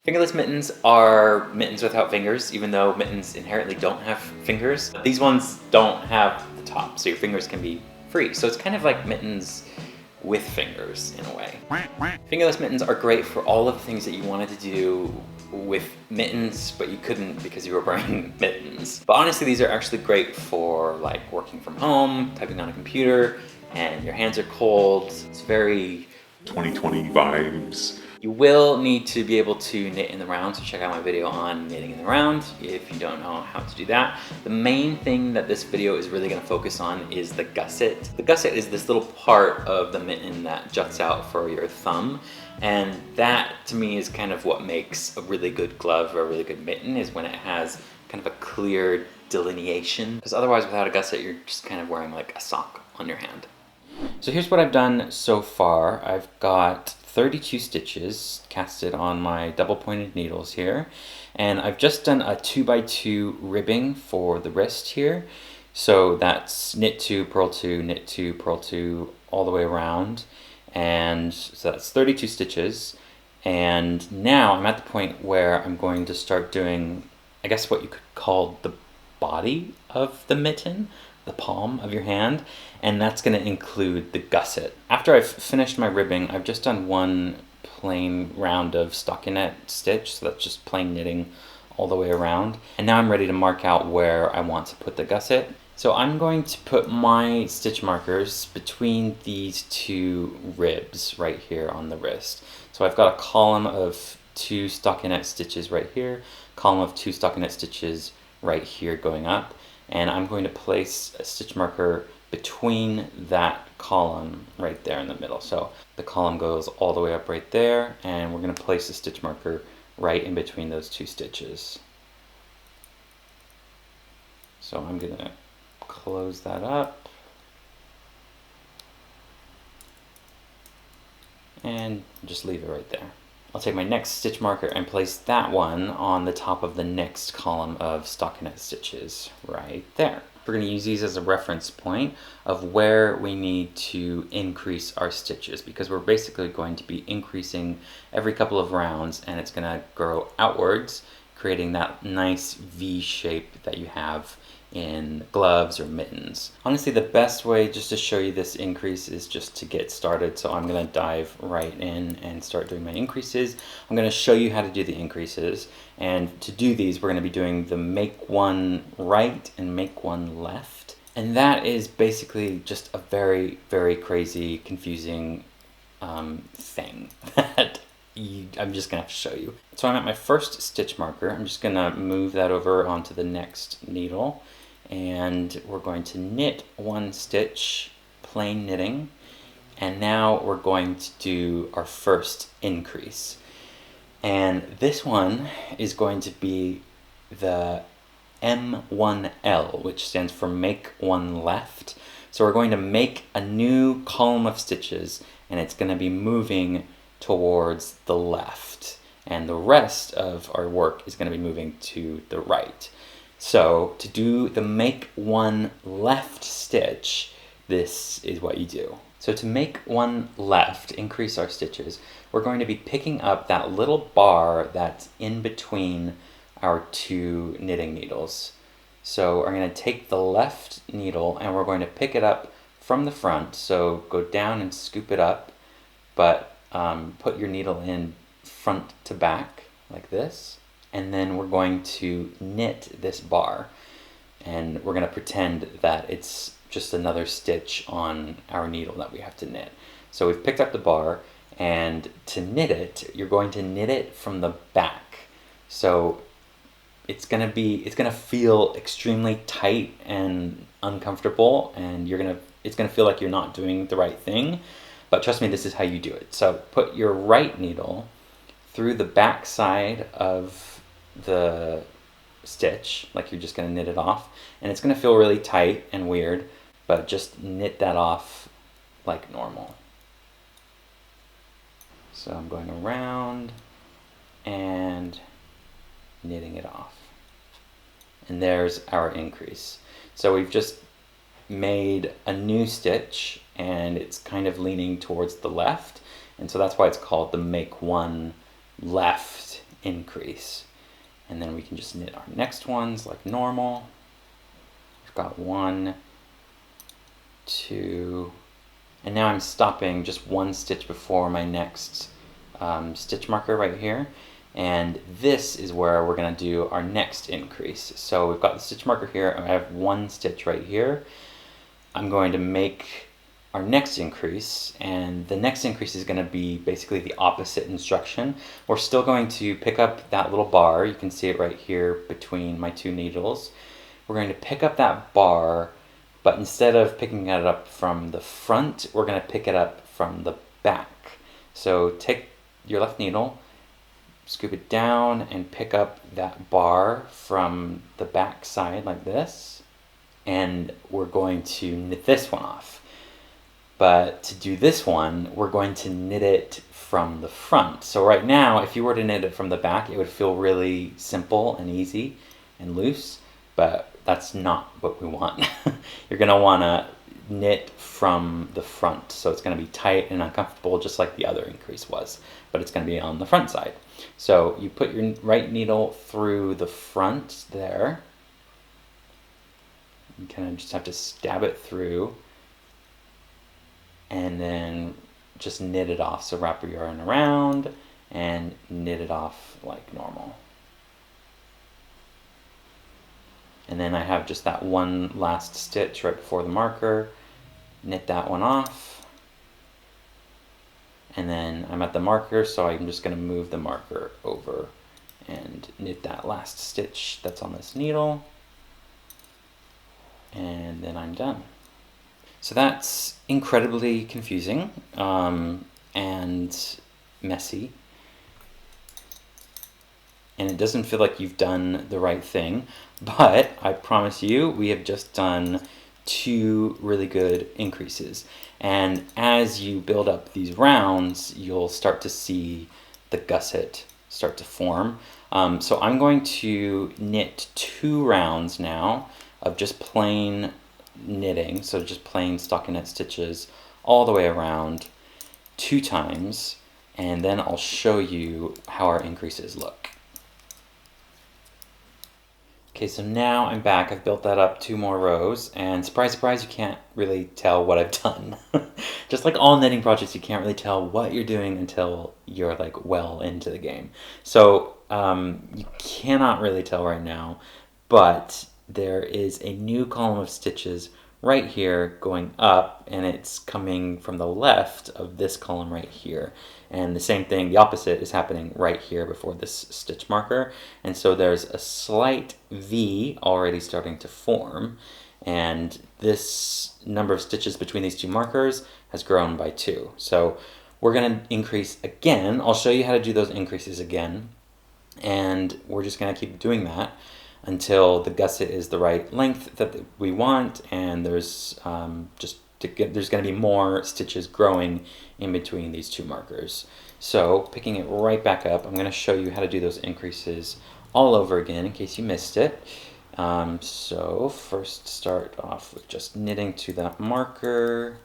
Fingerless mittens are mittens without fingers, even though mittens inherently don't have fingers. These ones don't have the top, so your fingers can be free. So it's kind of like mittens with fingers in a way. Fingerless mittens are great for all of the things that you wanted to do with mittens, but you couldn't because you were wearing mittens. But honestly, these are actually great for like working from home, typing on a computer, and your hands are cold. It's very 2020 vibes. You will need to be able to knit in the round, so check out my video on knitting in the round if you don't know how to do that. The main thing that this video is really going to focus on is the gusset. The gusset is this little part of the mitten that juts out for your thumb, and that to me is kind of what makes a really good glove or a really good mitten, is when it has kind of a clear delineation, because otherwise without a gusset you're just kind of wearing like a sock on your hand. So here's what I've done so far. I've got 32 stitches casted on my double pointed needles here, and I've just done a 2x2 ribbing for the wrist here. So that's knit 2, purl 2, knit 2, purl 2 all the way around, and so that's 32 stitches. And now I'm at the point where I'm going to start doing, I guess, what you could call the body of the mitten, the palm of your hand, and that's going to include the gusset. After I've finished my ribbing, I've just done one plain round of stockinette stitch, so that's just plain knitting all the way around. And now I'm ready to mark out where I want to put the gusset. So I'm going to put my stitch markers between these two ribs right here on the wrist. So I've got a column of 2 stockinette stitches right here, column of 2 stockinette stitches right here going up, and I'm going to place a stitch marker between that column right there in the middle. So the column goes all the way up right there, and we're going to place a stitch marker right in between those 2 stitches. So I'm going to close that up and just leave it right there. I'll take my next stitch marker and place that one on the top of the next column of stockinette stitches right there. We're going to use these as a reference point of where we need to increase our stitches, because we're basically going to be increasing every couple of rounds, and it's going to grow outwards, creating that nice V shape that you have in gloves or mittens. Honestly, the best way just to show you this increase is just to get started. So I'm going to dive right in and start doing my increases. I'm going to show you how to do the increases, and to do these we're going to be doing the make one right and make one left, and that is basically just a very, very crazy, confusing thing that I'm just going to have to show you. So I'm at my first stitch marker. I'm just going to move that over onto the next needle, and we're going to knit 1 stitch, plain knitting, and now we're going to do our first increase. And this one is going to be the M1L, which stands for make one left. So we're going to make a new column of stitches, and it's going to be moving towards the left, and the rest of our work is going to be moving to the right. So to do the make one left stitch, this is what you do. So to make one left, increase our stitches, we're going to be picking up that little bar that's in between our 2 knitting needles. So we're going to take the left needle and we're going to pick it up from the front. So go down and scoop it up, but put your needle in front to back like this, and then we're going to knit this bar, and we're going to pretend that it's just another stitch on our needle that we have to knit. So we've picked up the bar, and to knit it, you're going to knit it from the back. So it's going to feel extremely tight and uncomfortable, and it's going to feel like you're not doing the right thing. But trust me, this is how you do it. So put your right needle through the back side of the stitch, like you're just going to knit it off. And it's going to feel really tight and weird, but just knit that off like normal. So I'm going around and knitting it off. And there's our increase. So we've just made a new stitch, and it's kind of leaning towards the left, and so that's why it's called the make one left increase. And then we can just knit our next ones like normal. We've got 1, 2, and now I'm stopping just 1 stitch before my next stitch marker right here. And this is where we're going to do our next increase. So we've got the stitch marker here, and I have 1 stitch right here. I'm going to make our next increase, and the next increase is going to be basically the opposite instruction. We're still going to pick up that little bar. You can see it right here between my 2 needles. We're going to pick up that bar, but instead of picking it up from the front, we're going to pick it up from the back. So take your left needle, scoop it down, and pick up that bar from the back side like this. And we're going to knit this one off. But to do this one, we're going to knit it from the front. So right now, if you were to knit it from the back, it would feel really simple and easy and loose, but that's not what we want. You're gonna wanna knit from the front. So it's gonna be tight and uncomfortable, just like the other increase was, but it's gonna be on the front side. So you put your right needle through the front there. You kind of just have to stab it through, and then just knit it off. So wrap your yarn around and knit it off like normal. And then I have just that 1 last stitch right before the marker, knit that one off. And then I'm at the marker, so I'm just going to move the marker over and knit that last stitch that's on this needle. And then I'm done. So that's incredibly confusing and messy. And it doesn't feel like you've done the right thing, but I promise you, we have just done 2 really good increases. And as you build up these rounds, you'll start to see the gusset start to form. So I'm going to knit 2 rounds now of just plain knitting, so just plain stockinette stitches all the way around 2 times, and then I'll show you how our increases look. Okay, so now I'm back. I've built that up 2 more rows, and surprise, surprise, you can't really tell what I've done. Just like all knitting projects, you can't really tell what you're doing until you're like well into the game. So you cannot really tell right now, but there is a new column of stitches right here going up, and it's coming from the left of this column right here. And the same thing, the opposite, is happening right here before this stitch marker. And so there's a slight V already starting to form, and this number of stitches between these 2 markers has grown by 2. So we're going to increase again. I'll show you how to do those increases again, and we're just going to keep doing that until the gusset is the right length that we want, and there's there's going to be more stitches growing in between these 2 markers. So picking it right back up, I'm going to show you how to do those increases all over again in case you missed it. So first start off with just knitting to that marker.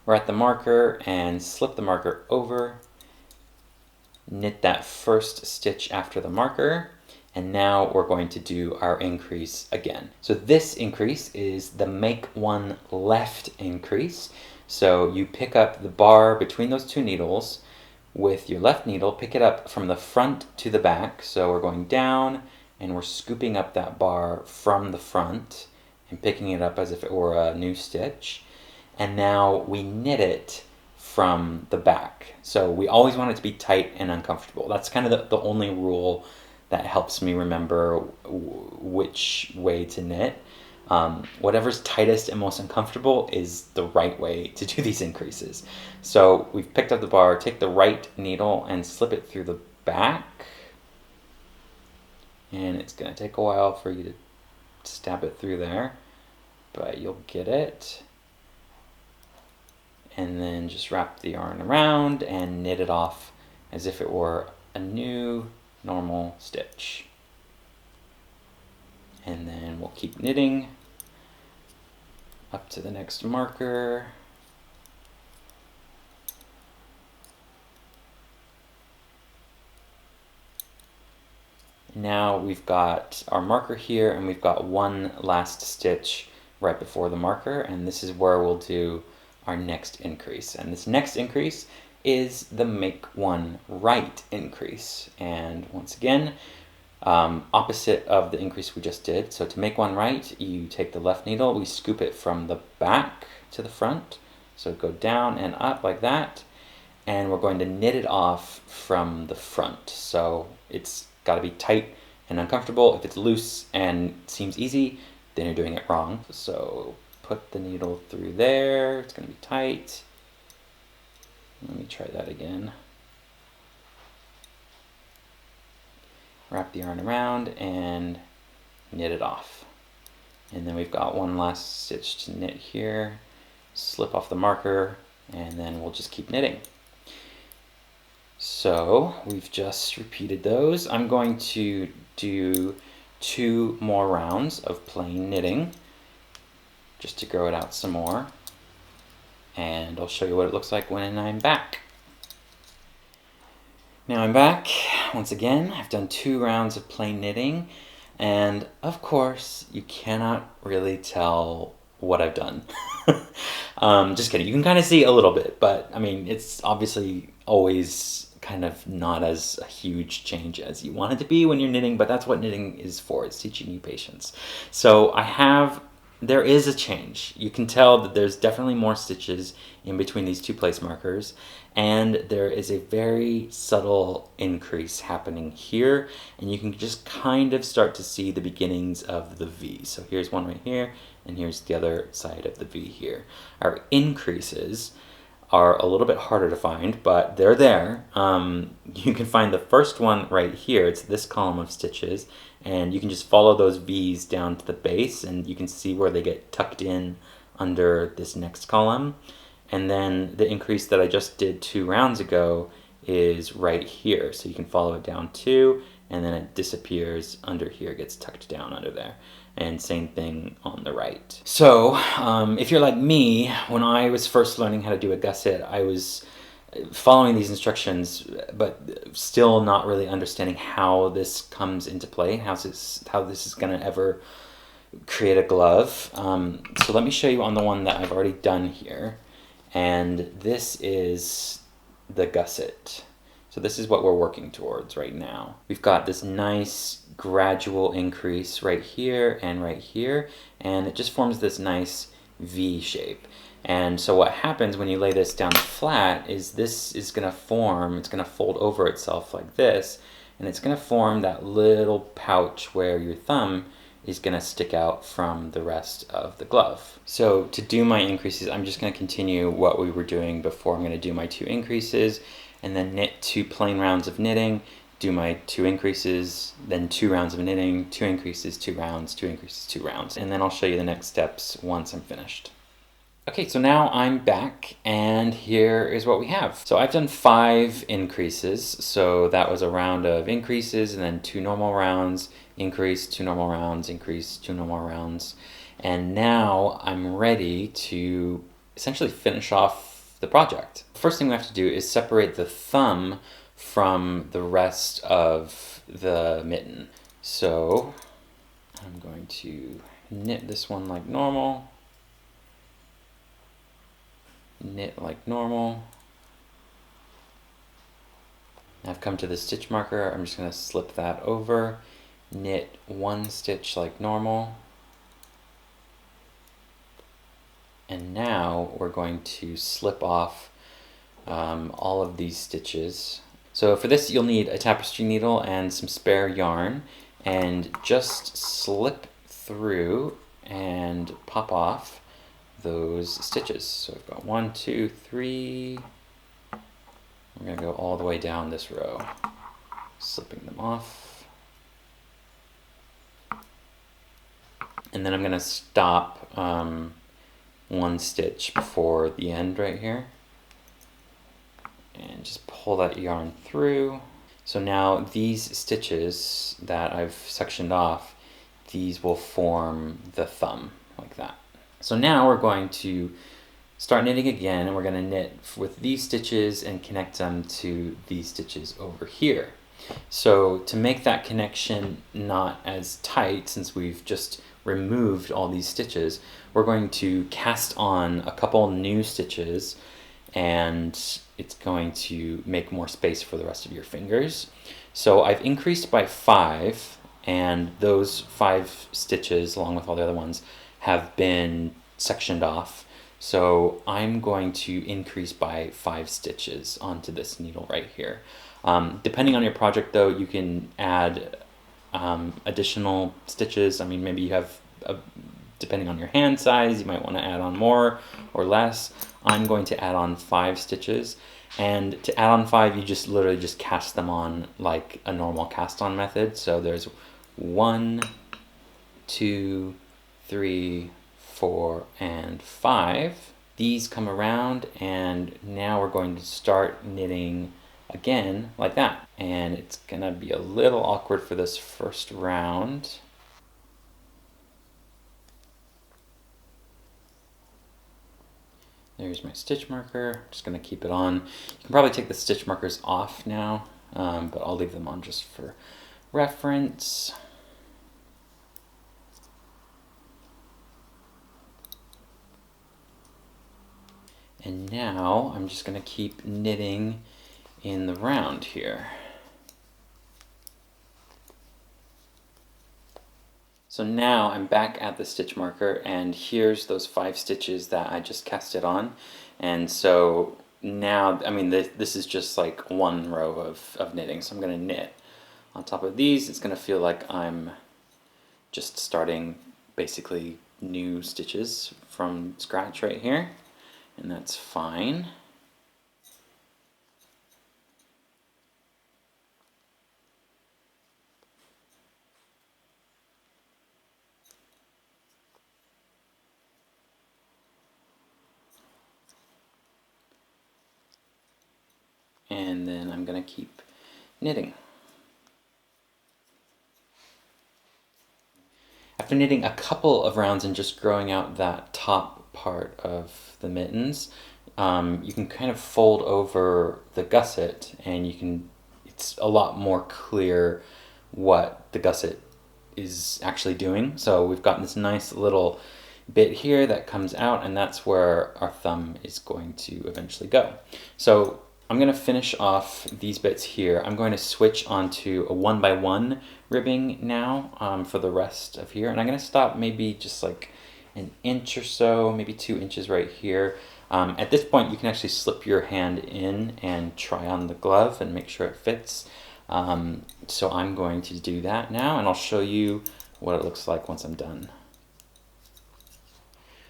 We're at the marker and slip the marker over. Knit that first stitch after the marker, and now we're going to do our increase again. So this increase is the make 1 left increase. So you pick up the bar between those 2 needles with your left needle, pick it up from the front to the back. So we're going down and we're scooping up that bar from the front and picking it up as if it were a new stitch. And now we knit it from the back. So we always want it to be tight and uncomfortable. That's kind of the only rule that helps me remember which way to knit. Whatever's tightest and most uncomfortable is the right way to do these increases. So we've picked up the bar, take the right needle and slip it through the back. And it's going to take a while for you to stab it through there, but you'll get it. And then just wrap the yarn around and knit it off as if it were a new normal stitch. And then we'll keep knitting up to the next marker. Now we've got our marker here, and we've got one last stitch right before the marker, and this is where we'll do our next increase. And this next increase is the make one right increase. And once again, opposite of the increase we just did. So to make one right, you take the left needle, we scoop it from the back to the front. So go down and up like that. And we're going to knit it off from the front. So it's got to be tight and uncomfortable. If it's loose and seems easy, then you're doing it wrong. So put the needle through there. It's going to be tight. Let me try that again. Wrap the yarn around and knit it off. And then we've got one last stitch to knit here. Slip off the marker, and then we'll just keep knitting. So we've just repeated those. I'm going to do 2 more rounds of plain knitting just to grow it out some more. And I'll show you what it looks like when I'm back. Now I'm back. Once again, I've done 2 rounds of plain knitting, and of course, you cannot really tell what I've done. Just kidding. You can kind of see a little bit, but I mean, it's obviously always kind of not as a huge change as you want it to be when you're knitting, but that's what knitting is for. It's teaching you patience. So there is a change. You can tell that there's definitely more stitches in between these 2 place markers, and there is a very subtle increase happening here, and you can just kind of start to see the beginnings of the V. So here's one right here, and here's the other side of the V here. Our increases are a little bit harder to find, but they're there. You can find the first one right here. It's this column of stitches, and you can just follow those V's down to the base, and you can see where they get tucked in under this next column. And then the increase that I just did 2 rounds ago is right here. So you can follow it down 2, and then it disappears under here, gets tucked down under there. And same thing on the right. So if you're like me, when I was first learning how to do a gusset, I was following these instructions, but still not really understanding how this comes into play, how this is gonna ever create a glove. So let me show you on the one that I've already done here. And this is the gusset. So this is what we're working towards right now. We've got this nice gradual increase right here, and it just forms this nice V shape. And so what happens when you lay this down flat is this is gonna form, it's gonna fold over itself like this, and it's gonna form that little pouch where your thumb is gonna stick out from the rest of the glove. So to do my increases, I'm just gonna continue what we were doing before. I'm gonna do my 2 increases, and then knit 2 plain rounds of knitting, do my 2 increases, then 2 rounds of knitting, 2 increases, 2 rounds, 2 increases, 2 rounds. And then I'll show you the next steps once I'm finished. Okay, so now I'm back, and here is what we have. So I've done 5 increases, so that was a round of increases, and then 2 normal rounds, increase, 2 normal rounds, increase, 2 normal rounds. And now I'm ready to essentially finish off the project. First thing we have to do is separate the thumb from the rest of the mitten. So I'm going to knit this one like normal, knit like normal. I've come to the stitch marker. I'm just going to slip that over, knit 1 stitch like normal. And now we're going to slip off all of these stitches. So for this you'll need a tapestry needle and some spare yarn, and just slip through and pop off those stitches. So I've got 1, 2, 3. I'm going to go all the way down this row, slipping them off. And then I'm going to stop 1 stitch before the end right here, and just pull that yarn through. So now these stitches that I've sectioned off, these will form the thumb like that. So now we're going to start knitting again, and we're going to knit with these stitches and connect them to these stitches over here. So to make that connection not as tight, since we've just removed all these stitches, we're going to cast on a couple new stitches, and it's going to make more space for the rest of your fingers. So I've increased by 5, and those 5 stitches, along with all the other ones, have been sectioned off. So I'm going to increase by 5 stitches onto this needle right here. Depending on your project though, you can add additional stitches. I mean, maybe you have, depending on your hand size, you might want to add on more or less. I'm going to add on 5 stitches. And to add on 5, you just literally just cast them on like a normal cast on method. So there's 1, 2, 3, 4, and 5. These come around, and now we're going to start knitting again like that. And it's gonna be a little awkward for this first round. There's my stitch marker. Just gonna keep it on. You can probably take the stitch markers off now, but I'll leave them on just for reference. And now I'm just going to keep knitting in the round here. So now I'm back at the stitch marker, and here's those 5 stitches that I just casted on. And so now, I mean, this is just like one row of knitting. So I'm going to knit on top of these. It's going to feel like I'm just starting basically new stitches from scratch right here. And that's fine. And then I'm going to keep knitting. After knitting a couple of rounds and just growing out that top part of the mittens, you can kind of fold over the gusset, and it's a lot more clear what the gusset is actually doing. So we've got this nice little bit here that comes out, and that's where our thumb is going to eventually go. So I'm going to finish off these bits here. I'm going to switch onto a 1x1 ribbing now for the rest of here, and I'm going to stop maybe just like an inch or so, maybe 2 inches right here. At this point, you can actually slip your hand in and try on the glove and make sure it fits. So I'm going to do that now, and I'll show you what it looks like once I'm done.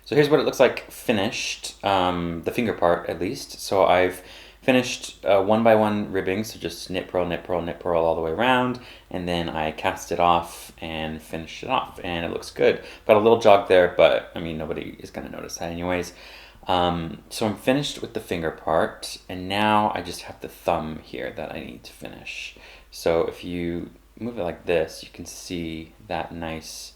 So here's what it looks like finished, the finger part at least. So I've finished 1x1 ribbing, so just knit, purl, knit, purl, knit, purl all the way around, and then I cast it off and finished it off, and it looks good. Got a little jog there, but I mean, nobody is going to notice that anyways. So I'm finished with the finger part, and now I just have the thumb here that I need to finish. So if you move it like this, you can see that nice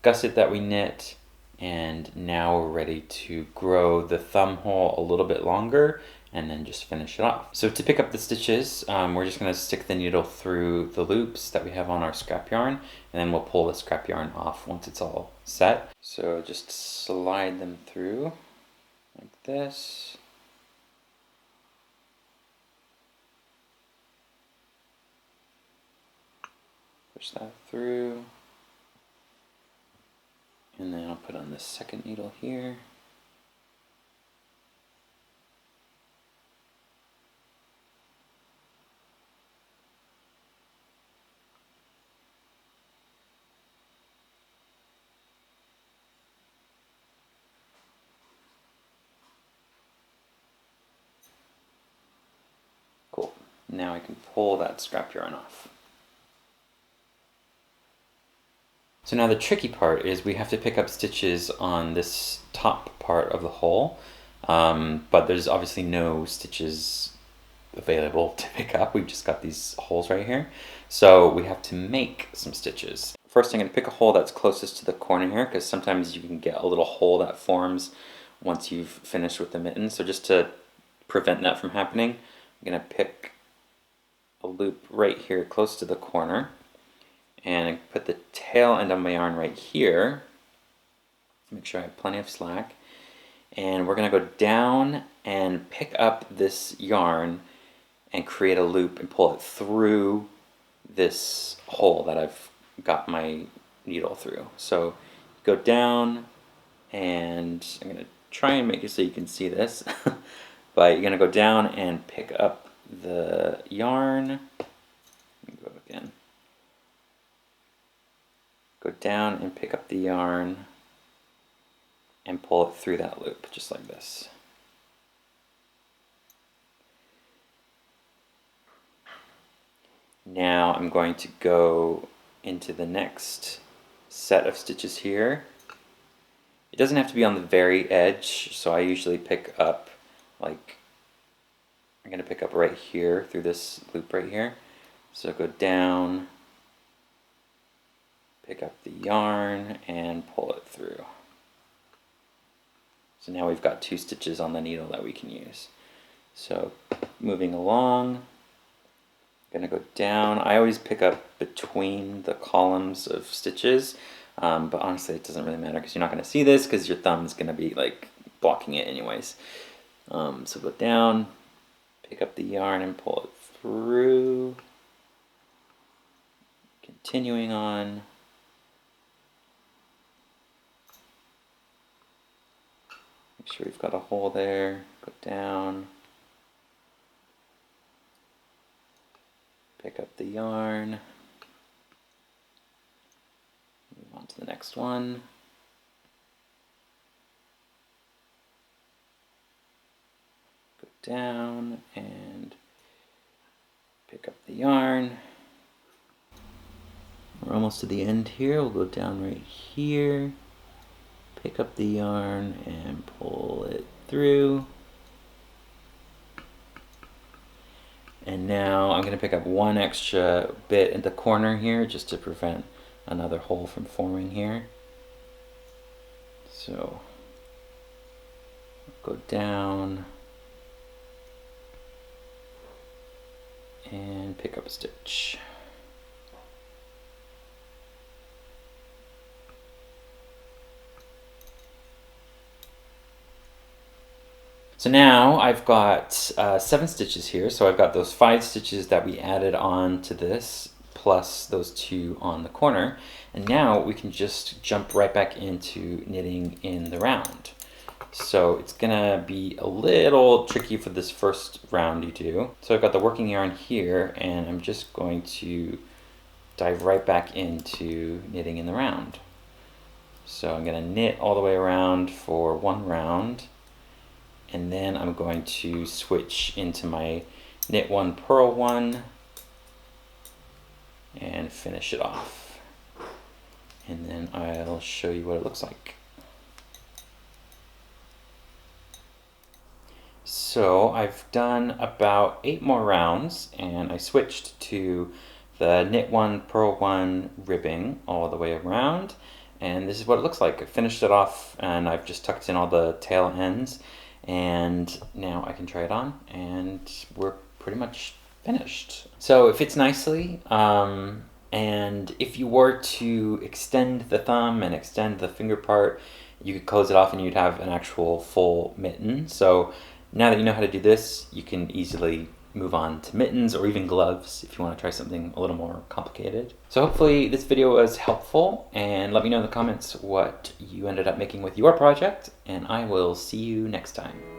gusset that we knit, and now we're ready to grow the thumb hole a little bit longer and then just finish it off. So to pick up the stitches, we're just going to stick the needle through the loops that we have on our scrap yarn, and then we'll pull the scrap yarn off once it's all set. So just slide them through like this. Push that through. And then I'll put on the second needle here. Cool. Now I can pull that scrap yarn off. So now the tricky part is we have to pick up stitches on this top part of the hole, but there's obviously no stitches available to pick up. We've just got these holes right here. So we have to make some stitches. First I'm going to pick a hole that's closest to the corner here, because sometimes you can get a little hole that forms once you've finished with the mitten. So just to prevent that from happening, I'm going to pick a loop right here close to the corner, and I put the tail end of my yarn right here. Make sure I have plenty of slack. And we're going to go down and pick up this yarn and create a loop and pull it through this hole that I've got my needle through. So go down, and I'm going to try and make it so you can see this. But you're going to go down and pick up the yarn. Let me go again. Go down and pick up the yarn and pull it through that loop, just like this. Now I'm going to go into the next set of stitches here. It doesn't have to be on the very edge, so I usually pick up, like, I'm going to pick up right here through this loop right here. So go down, pick up the yarn, and pull it through. So now we've got 2 stitches on the needle that we can use. So moving along, I'm going to go down. I always pick up between the columns of stitches, but honestly it doesn't really matter because you're not going to see this because your thumb is going to be like blocking it anyways. So go down, pick up the yarn and pull it through. Continuing on. Make sure we've got a hole there. Go down. Pick up the yarn. Move on to the next one. Go down and pick up the yarn. We're almost to the end here. We'll go down right here. Pick up the yarn and pull it through. And now I'm going to pick up one extra bit in the corner here just to prevent another hole from forming here. So go down and pick up a stitch. So now I've got 7 stitches here, so I've got those 5 stitches that we added on to this, plus those 2 on the corner, and now we can just jump right back into knitting in the round. So it's gonna be a little tricky for this first round you do. So I've got the working yarn here, and I'm just going to dive right back into knitting in the round. So I'm gonna knit all the way around for 1 round, and then I'm going to switch into my knit 1, purl 1, and finish it off. And then I'll show you what it looks like. So I've done about 8 more rounds, and I switched to the knit 1, purl 1 ribbing all the way around, and this is what it looks like. I finished it off, and I've just tucked in all the tail ends. And now I can try it on, and we're pretty much finished. So it fits nicely, and if you were to extend the thumb and extend the finger part, you could close it off and you'd have an actual full mitten. So now that you know how to do this, you can easily move on to mittens or even gloves if you want to try something a little more complicated. So hopefully this video was helpful, and let me know in the comments what you ended up making with your project, and I will see you next time.